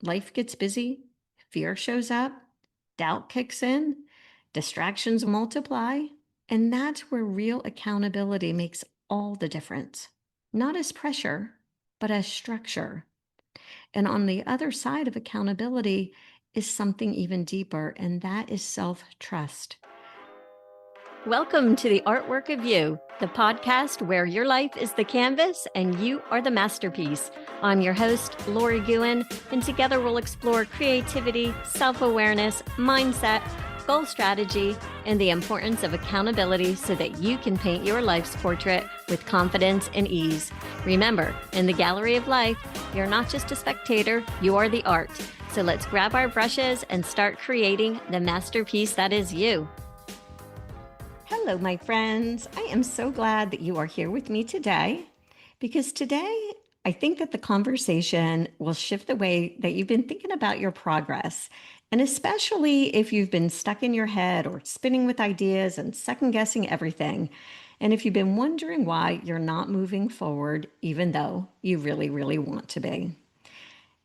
Life gets busy, fear shows up, doubt kicks in, distractions multiply, and that's where real accountability makes all the difference. Not as pressure, but as structure. And on the other side of accountability is something even deeper, and that is self trust. Welcome to the Artwork of You, the podcast where your life is the canvas and you are the masterpiece. I'm your host, Lori Gouhin, and together we'll explore creativity, self-awareness, mindset, goal strategy, and the importance of accountability so that you can paint your life's portrait with confidence and ease. Remember, in the gallery of life, you're not just a spectator, you are the art. So let's grab our brushes and start creating the masterpiece that is you. Hello, my friends. I am so glad that you are here with me today because today I think that the conversation will shift the way that you've been thinking about your progress. And especially if you've been stuck in your head or spinning with ideas and second guessing everything. And if you've been wondering why you're not moving forward, even though you really, really want to be.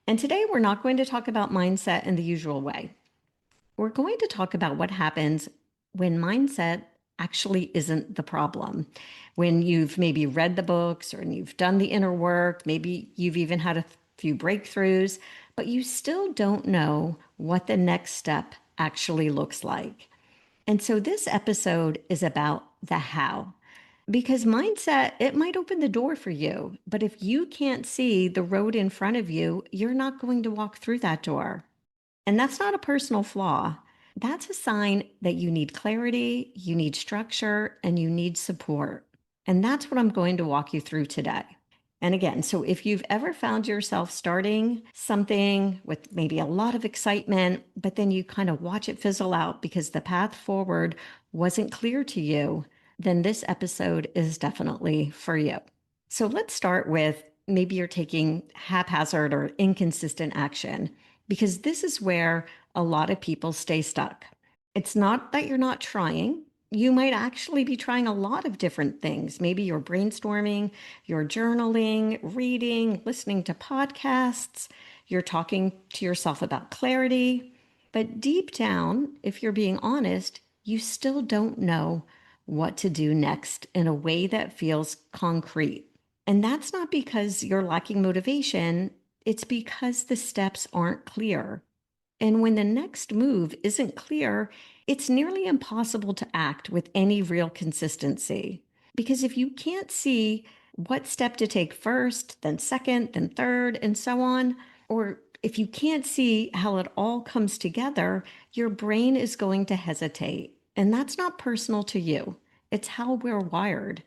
And today we're not going to talk about mindset in the usual way. We're going to talk about what happens when mindset actually isn't the problem. When you've maybe read the books or you've done the inner work, maybe you've even had a few breakthroughs, but you still don't know what the next step actually looks like. And so this episode is about the how. Because mindset, it might open the door for you, but if you can't see the road in front of you, you're not going to walk through that door. And that's not a personal flaw. That's a sign that you need clarity, you need structure, and you need support. And that's what I'm going to walk you through today. And again, so if you've ever found yourself starting something with maybe a lot of excitement, but then you kind of watch it fizzle out because the path forward wasn't clear to you, then this episode is definitely for you. So let's start with maybe you're taking haphazard or inconsistent action, because this is where a lot of people stay stuck. It's not that you're not trying. You might actually be trying a lot of different things. Maybe you're brainstorming, you're journaling, reading, listening to podcasts, you're talking to yourself about clarity. But deep down, if you're being honest, you still don't know what to do next in a way that feels concrete. And that's not because you're lacking motivation, it's because the steps aren't clear. And when the next move isn't clear, it's nearly impossible to act with any real consistency. Because if you can't see what step to take first, then second, then third, and so on, or if you can't see how it all comes together, your brain is going to hesitate. And that's not personal to you. It's how we're wired.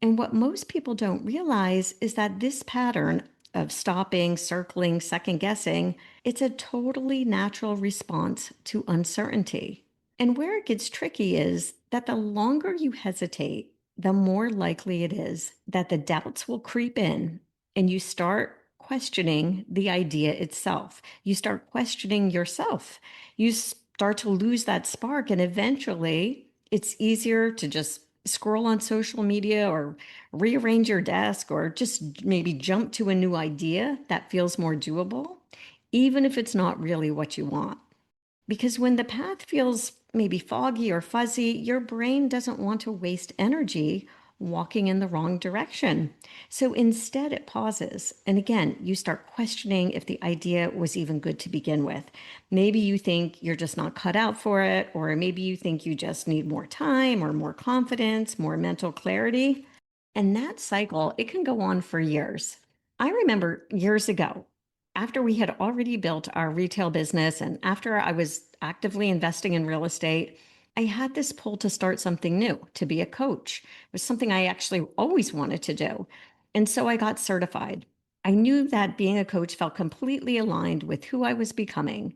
And what most people don't realize is that this pattern of stopping, circling, second guessing, it's a totally natural response to uncertainty. And where it gets tricky is that the longer you hesitate, the more likely it is that the doubts will creep in and you start questioning the idea itself. You start questioning yourself. You start to lose that spark, and eventually it's easier to just scroll on social media or rearrange your desk or just maybe jump to a new idea that feels more doable, even if it's not really what you want. Because when the path feels maybe foggy or fuzzy, your brain doesn't want to waste energy walking in the wrong direction. So instead, it pauses. And again, you start questioning if the idea was even good to begin with. Maybe you think you're just not cut out for it, or maybe you think you just need more time or more confidence, more mental clarity. And that cycle, it can go on for years. I remember years ago, after we had already built our retail business and after I was actively investing in real estate, I had this pull to start something new, to be a coach. It was something I actually always wanted to do. And so I got certified. I knew that being a coach felt completely aligned with who I was becoming.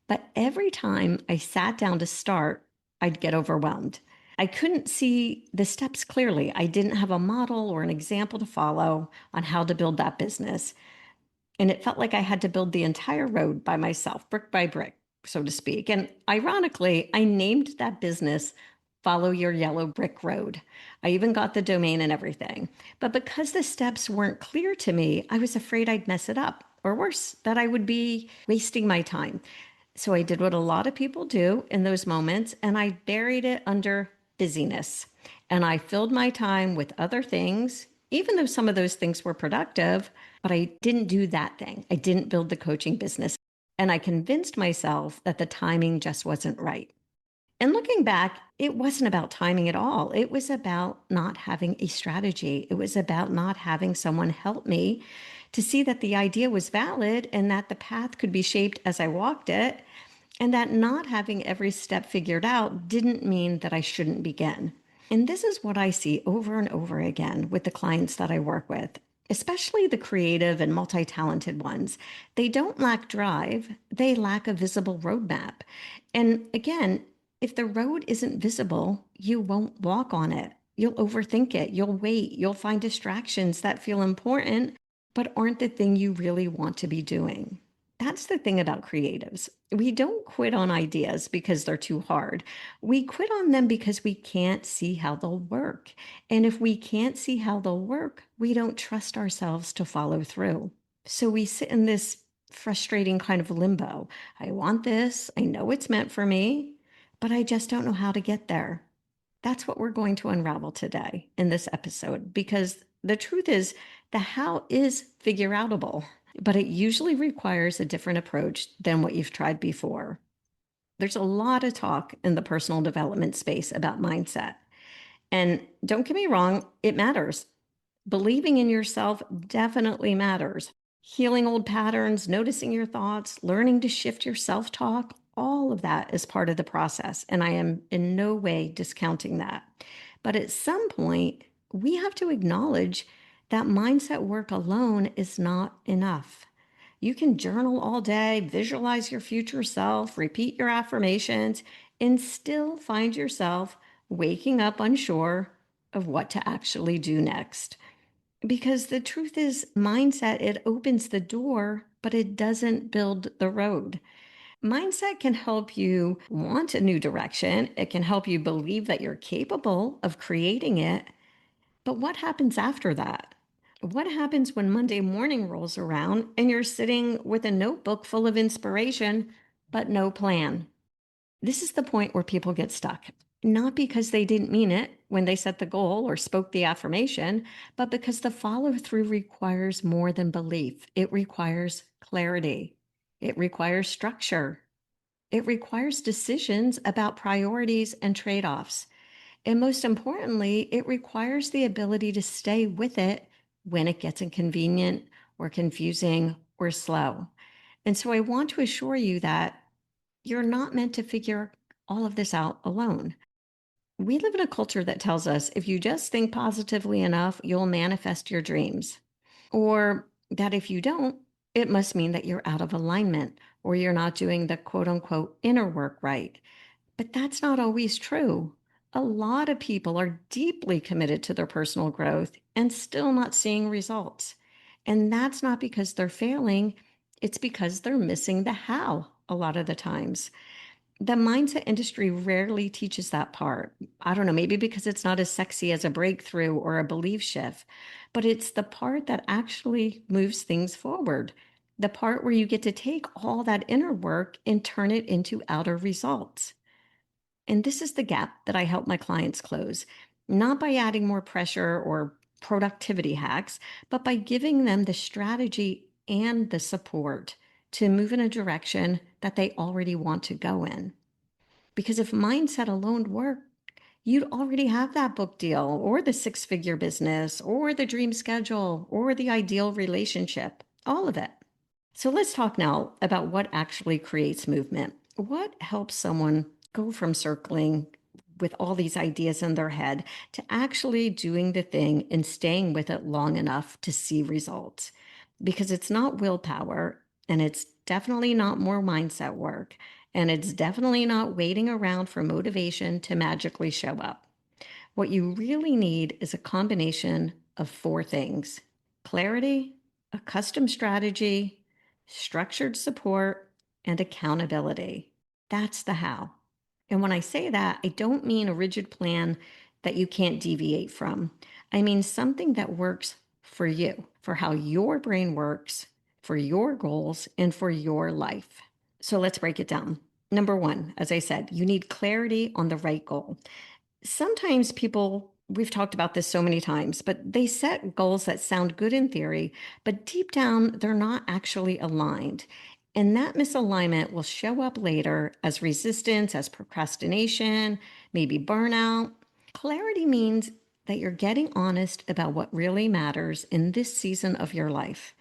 But every time I sat down to start, I'd get overwhelmed. I couldn't see the steps clearly. I didn't have a model or an example to follow on how to build that business. And it felt like I had to build the entire road by myself, brick by brick, so to speak. And ironically, I named that business Follow Your Yellow Brick Road. I even got the domain and everything. But because the steps weren't clear to me, I was afraid I'd mess it up or worse, that I would be wasting my time. So I did what a lot of people do in those moments, and I buried it under busyness. And I filled my time with other things, even though some of those things were productive, but I didn't do that thing. I didn't build the coaching business. And I convinced myself that the timing just wasn't right. And looking back, it wasn't about timing at all. It was about not having a strategy. It was about not having someone help me to see that the idea was valid and that the path could be shaped as I walked it, and that not having every step figured out didn't mean that I shouldn't begin. And this is what I see over and over again with the clients that I work with, especially the creative and multi talented ones. They don't lack drive, they lack a visible roadmap. And again, if the road isn't visible, you won't walk on it. You'll overthink it. You'll wait. You'll find distractions that feel important, but aren't the thing you really want to be doing. That's the thing about creatives. We don't quit on ideas because they're too hard. We quit on them because we can't see how they'll work. And if we can't see how they'll work, we don't trust ourselves to follow through. So we sit in this frustrating kind of limbo. I want this. I know it's meant for me, but I just don't know how to get there. That's what we're going to unravel today in this episode, because the truth is the how is figure outable, but it usually requires a different approach than what you've tried before. There's a lot of talk in the personal development space about mindset. And don't get me wrong, it matters. Believing in yourself definitely matters. Healing old patterns, noticing your thoughts, learning to shift your self talk, all of that is part of the process. And I am in no way discounting that. But at some point, we have to acknowledge that mindset work alone is not enough. You can journal all day, visualize your future self, repeat your affirmations, and still find yourself waking up unsure of what to actually do next. Because the truth is, mindset, it opens the door, but it doesn't build the road. Mindset can help you want a new direction. It can help you believe that you're capable of creating it. But what happens after that? What happens when Monday morning rolls around and you're sitting with a notebook full of inspiration, but no plan? This is the point where people get stuck, not because they didn't mean it when they set the goal or spoke the affirmation, but because the follow through requires more than belief. It requires clarity, it requires structure, it requires decisions about priorities and trade offs. And most importantly, it requires the ability to stay with it when it gets inconvenient or confusing or slow. And so I want to assure you that you're not meant to figure all of this out alone. We live in a culture that tells us if you just think positively enough, you'll manifest your dreams. Or that if you don't, it must mean that you're out of alignment or you're not doing the quote unquote inner work right. But that's not always true. A lot of people are deeply committed to their personal growth and still not seeing results. And that's not because they're failing, it's because they're missing the how a lot of the times. The mindset industry rarely teaches that part. I don't know, maybe because it's not as sexy as a breakthrough or a belief shift, but it's the part that actually moves things forward. The part where you get to take all that inner work and turn it into outer results. And this is the gap that I help my clients close, not by adding more pressure or productivity hacks, but by giving them the strategy and the support to move in a direction that they already want to go in. Because if mindset alone worked, you'd already have that book deal or the six-figure business or the dream schedule or the ideal relationship, all of it. So let's talk now about what actually creates movement. What helps someone go from circling with all these ideas in their head to actually doing the thing and staying with it long enough to see results? Because it's not willpower, and it's definitely not more mindset work, and it's definitely not waiting around for motivation to magically show up. What you really need is a combination of four things: clarity, a custom strategy, structured support, and accountability. That's the how. And when I say that, I don't mean a rigid plan that you can't deviate from. I mean something that works for you, for how your brain works, for your goals and for your life. So let's break it down. Number one, as I said, you need clarity on the right goal. Sometimes people, we've talked about this so many times, but they set goals that sound good in theory, but deep down, they're not actually aligned. And that misalignment will show up later as resistance, as procrastination, maybe burnout. Clarity means that you're getting honest about what really matters in this season of your life.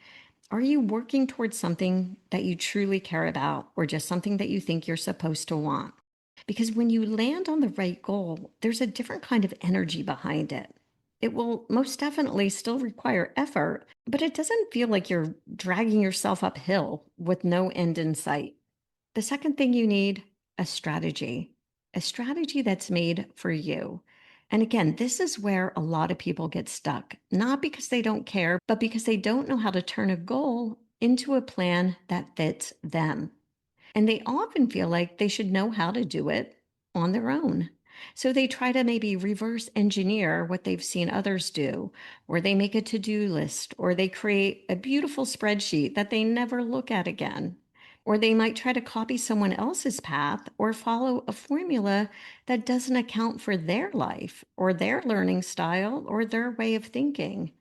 Are you working towards something that you truly care about or just something that you think you're supposed to want? Because when you land on the right goal, there's a different kind of energy behind it. It will most definitely still require effort, but it doesn't feel like you're dragging yourself uphill with no end in sight. The second thing you need, a strategy that's made for you. And again, this is where a lot of people get stuck, not because they don't care, but because they don't know how to turn a goal into a plan that fits them. And they often feel like they should know how to do it on their own. So they try to maybe reverse engineer what they've seen others do, or they make a to do list, or they create a beautiful spreadsheet that they never look at again. Or they might try to copy someone else's path or follow a formula that doesn't account for their life or their learning style or their way of thinking.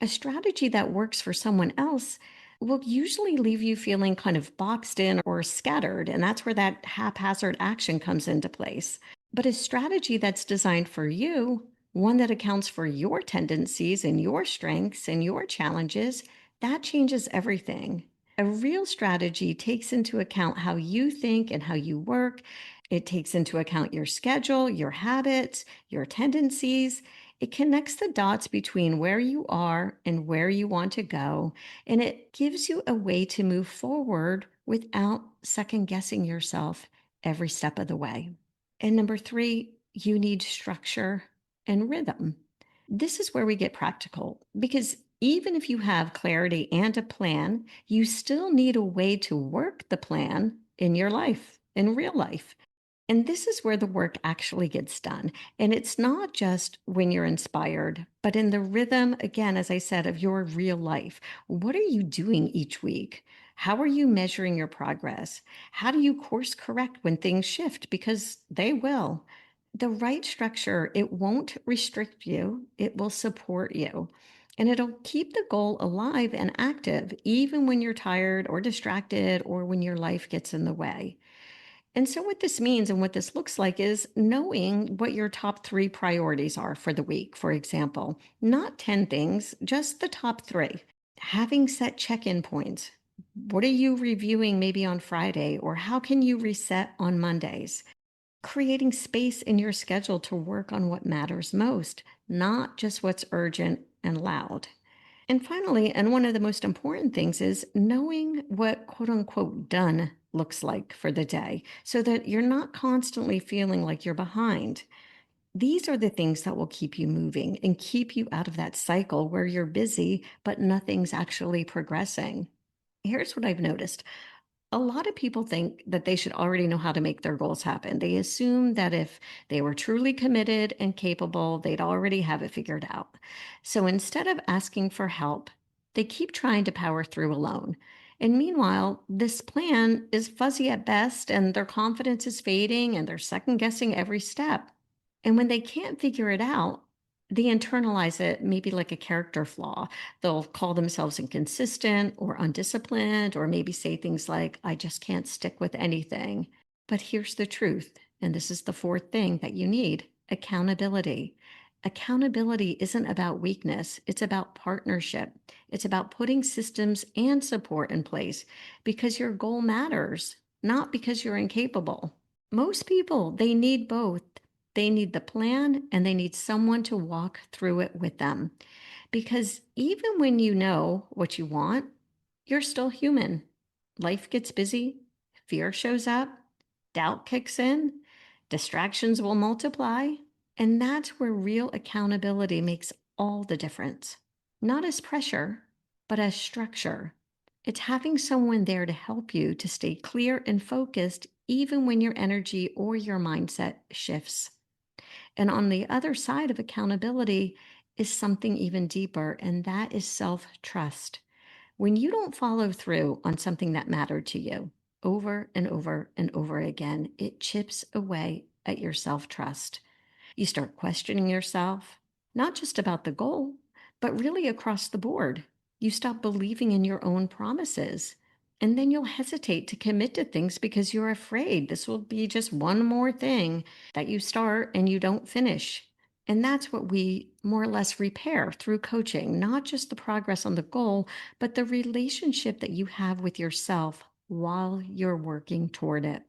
A strategy that works for someone else will usually leave you feeling kind of boxed in or scattered. And that's where that haphazard action comes into place. But a strategy that's designed for you, one that accounts for your tendencies and your strengths and your challenges, that changes everything. A real strategy takes into account how you think and how you work. It takes into account your schedule, your habits, your tendencies. It connects the dots between where you are and where you want to go, and it gives you a way to move forward without second guessing yourself every step of the way. And number three, you need structure and rhythm. This is where we get practical because even if you have clarity and a plan, you still need a way to work the plan in your life, in real life. And this is where the work actually gets done. And it's not just when you're inspired, but in the rhythm, again, as I said, of your real life. What are you doing each week? How are you measuring your progress? How do you course correct when things shift? Because they will. The right structure, it won't restrict you, it will support you. And it'll keep the goal alive and active, even when you're tired or distracted or when your life gets in the way. And so, what this means and what this looks like is knowing what your top three priorities are for the week, for example, not 10 things, just the top three. Having set check in points. What are you reviewing maybe on Friday, or how can you reset on Mondays? Creating space in your schedule to work on what matters most, not just what's urgent and loud. And finally, and one of the most important things is knowing what quote unquote done looks like for the day so that you're not constantly feeling like you're behind. These are the things that will keep you moving and keep you out of that cycle where you're busy, but nothing's actually progressing. Here's what I've noticed. A lot of people think that they should already know how to make their goals happen. They assume that if they were truly committed and capable, they'd already have it figured out. So instead of asking for help, they keep trying to power through alone. And meanwhile, this plan is fuzzy at best, and their confidence is fading, and they're second guessing every step. And when they can't figure it out, they internalize it maybe like a character flaw. They'll call themselves inconsistent or undisciplined, or maybe say things like, I just can't stick with anything. But here's the truth, and this is the fourth thing that you need: accountability. Accountability isn't about weakness, it's about partnership. It's about putting systems and support in place because your goal matters, not because you're incapable. Most people, they need both. They need the plan and they need someone to walk through it with them. Because even when you know what you want, you're still human. Life gets busy, fear shows up, doubt kicks in, distractions will multiply. And that's where real accountability makes all the difference. Not as pressure, but as structure. It's having someone there to help you to stay clear and focused, even when your energy or your mindset shifts. And on the other side of accountability is something even deeper, and that is self trust. When you don't follow through on something that mattered to you over and over and over again, it chips away at your self-trust. You start questioning yourself, not just about the goal, but really across the board. You stop believing in your own promises. And then you'll hesitate to commit to things because you're afraid this will be just one more thing that you start and you don't finish. And that's what we more or less repair through coaching, not just the progress on the goal, but the relationship that you have with yourself while you're working toward it.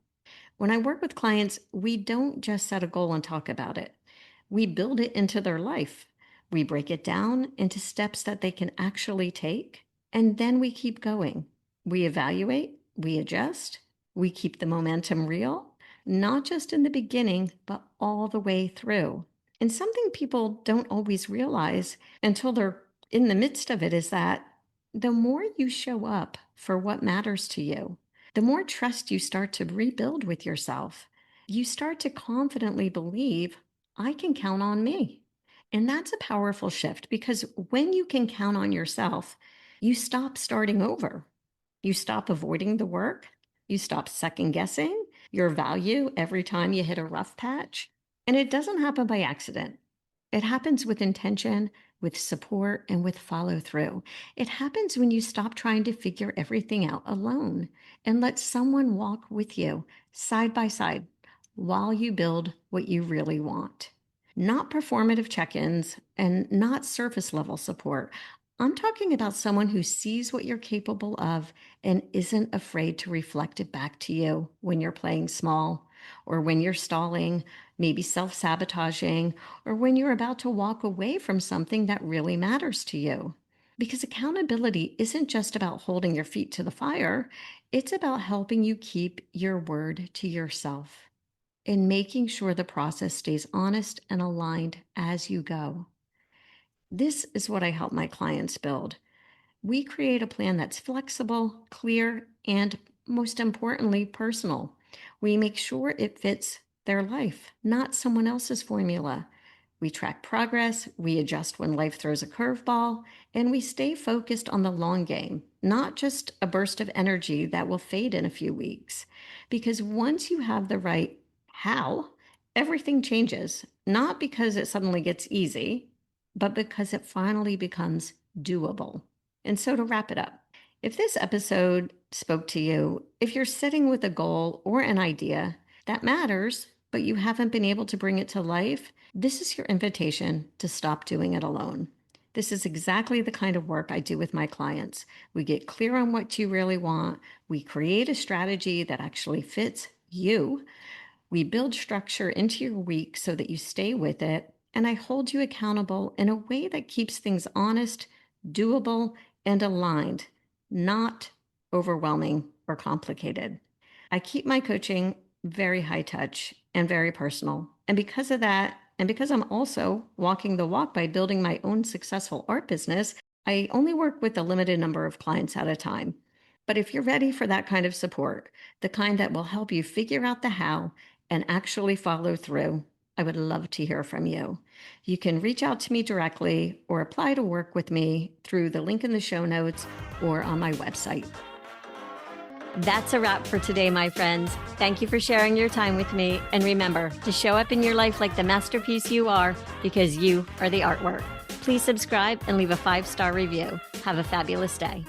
When I work with clients, we don't just set a goal and talk about it. We build it into their life. We break it down into steps that they can actually take, and then we keep going. We evaluate, we adjust, we keep the momentum real, not just in the beginning, but all the way through. And something people don't always realize until they're in the midst of it is that the more you show up for what matters to you, the more trust you start to rebuild with yourself. You start to confidently believe, I can count on me. And that's a powerful shift because when you can count on yourself, you stop starting over. You stop avoiding the work. You stop second guessing your value every time you hit a rough patch. And it doesn't happen by accident. It happens with intention, with support, and with follow through. It happens when you stop trying to figure everything out alone and let someone walk with you side by side while you build what you really want. Not performative check ins and not surface level support. I'm talking about someone who sees what you're capable of and isn't afraid to reflect it back to you when you're playing small or when you're stalling, maybe self sabotaging, or when you're about to walk away from something that really matters to you. Because accountability isn't just about holding your feet to the fire, it's about helping you keep your word to yourself and making sure the process stays honest and aligned as you go. This is what I help my clients build. We create a plan that's flexible, clear, and most importantly, personal. We make sure it fits their life, not someone else's formula. We track progress, we adjust when life throws a curveball, and we stay focused on the long game, not just a burst of energy that will fade in a few weeks. Because once you have the right how, everything changes, not because it suddenly gets easy, but because it finally becomes doable. And so to wrap it up, if this episode spoke to you, if you're sitting with a goal or an idea that matters, but you haven't been able to bring it to life, this is your invitation to stop doing it alone. This is exactly the kind of work I do with my clients. We get clear on what you really want. We create a strategy that actually fits you. We build structure into your week so that you stay with it. And I hold you accountable in a way that keeps things honest, doable, and aligned, not overwhelming or complicated. I keep my coaching very high touch and very personal. And because of that, and because I'm also walking the walk by building my own successful art business, I only work with a limited number of clients at a time. But if you're ready for that kind of support, the kind that will help you figure out the how and actually follow through, I would love to hear from you. You can reach out to me directly or apply to work with me through the link in the show notes or on my website. That's a wrap for today, my friends. Thank you for sharing your time with me. And remember to show up in your life like the masterpiece you are, because you are the artwork. Please subscribe and leave a 5-star review. Have a fabulous day.